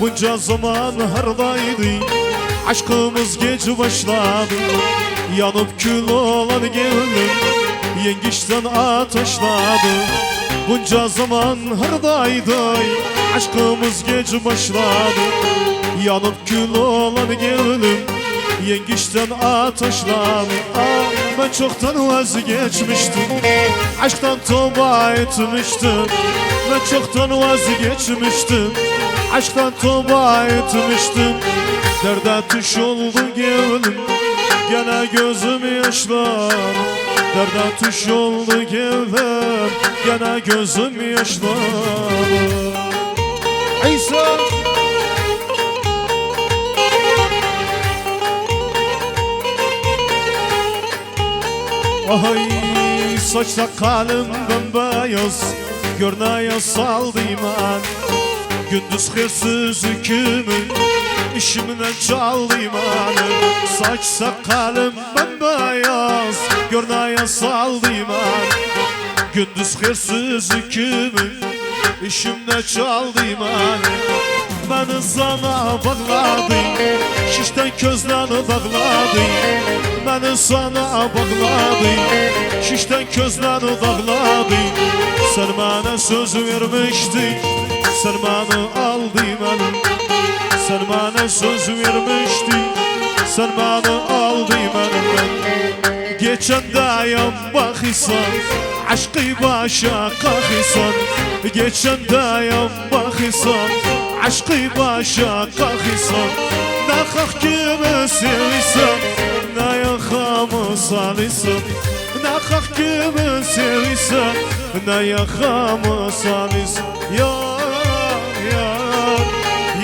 bunca zaman hardaydı. Aşkımız gece başladı. Yanıp kül olan gönlüm yengiçten ateşladı. Bunca zaman hardaydı. Aşkımız gece başladı. Yanıp kül olan gönlüm yengiçten ateşladı. Ben çoktan vazgeçmiştim, aşktan tövbe etmiştim. Ben çoktan vazgeçmiştim, aşktan tövbe etmiştim. Derde tuş oldu gönlüm, gene gözüm yaşlar. Derde tuş oldu gönlüm, gene gözüm yaşlar. İsa ay saç sakalım bembeyaz, görneye saldım ben. Gündüz hırsız hükümün işimden çaldım ben. Saç sakalım bembeyaz, görneye saldım ben. Gündüz hırsız hükümün işimden çaldım ben. Beni sana bağladım, şişten közden dağladım. Beni sana bağladım, şişten közden dağladım. Sen bana söz vermiştin, sen bana aldın beni. Sen bana söz vermiştin, sen bana aldın beni. Geçen dayan bakırsan, aşkı başa kalkırsan. Geçen dayan bakırsan, aşkı başa kalkırsan. Ne hak kimi sevirsen, ne yakamı salırsan. Ne hak kimi sevirsen, ne yakamı salırsan. Yar, yar,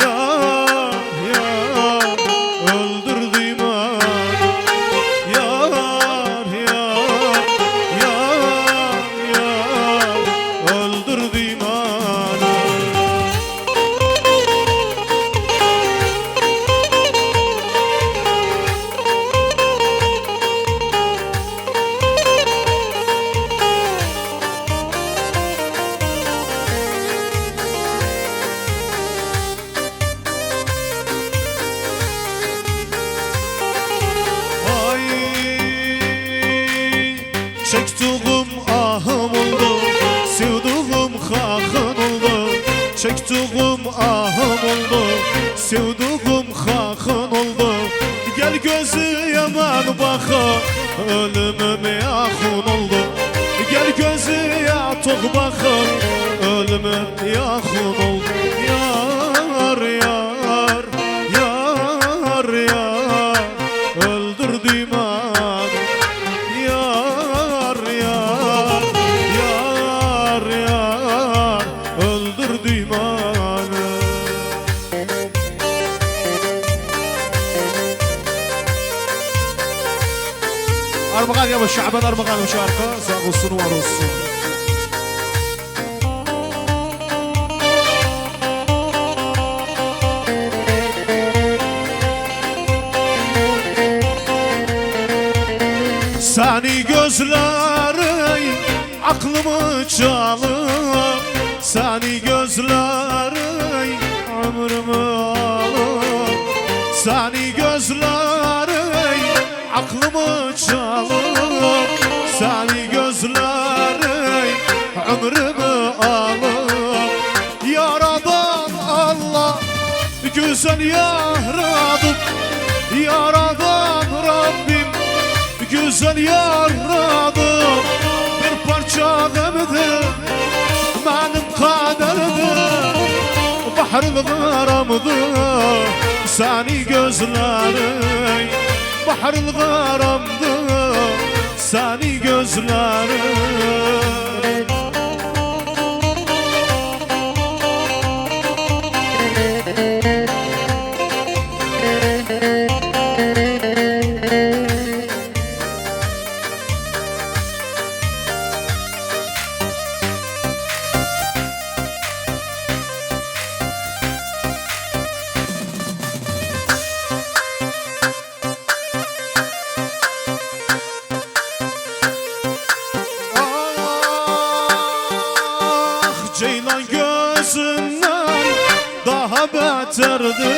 yar, yar, öldürdüm beni. Yar, yar, yar, yar, öldürdüm beni. Çektiğim ahım oldu, sevdiğim hakın oldu. Çektiğim ahım oldu, sevdiğim hakın oldu. Gel gözü yaman baka, ölümüm yakın oldu. Gel gözü yatok baka, ölümüm yakın oldu. Yar, yar, yar, yar, öldürdüm beni. Yar, yar, yar, yar, öldürdüm beni. Armağan ya bu Şaban, armağan bu şarkı. Sağ olsun, var olsun. Seni gözlerin aklımı çalır. Seni gözlerin ömrümü alır. Seni gözlerin aklımı çalır. Seni gözlerin ömrümü alır. Yaradan Allah güzel yaradım. Yaradan Rabbim güzel yaradım. Bir parça gemdir benim kaderimdir. Bahril garamdır seni gözlerin. Bahril garamdır seni gözlerin. beterdi.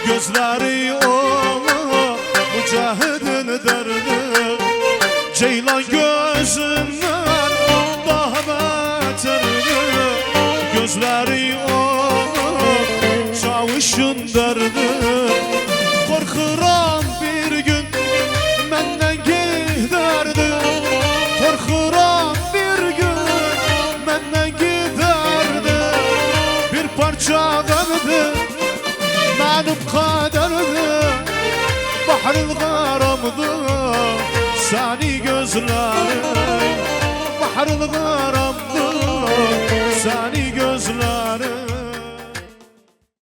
Gözleri o mücahidin derdi. Ceylan gözünden daha beterdi. Gözleri o çavuşun derdi. Korkuram bir gün menden giderdi. Korkuram bir gün menden giderdi. Bir parça gamdı benim kaderdi. Bahril garamdı seni gözlerim. Bahril garamdı seni gözlerim.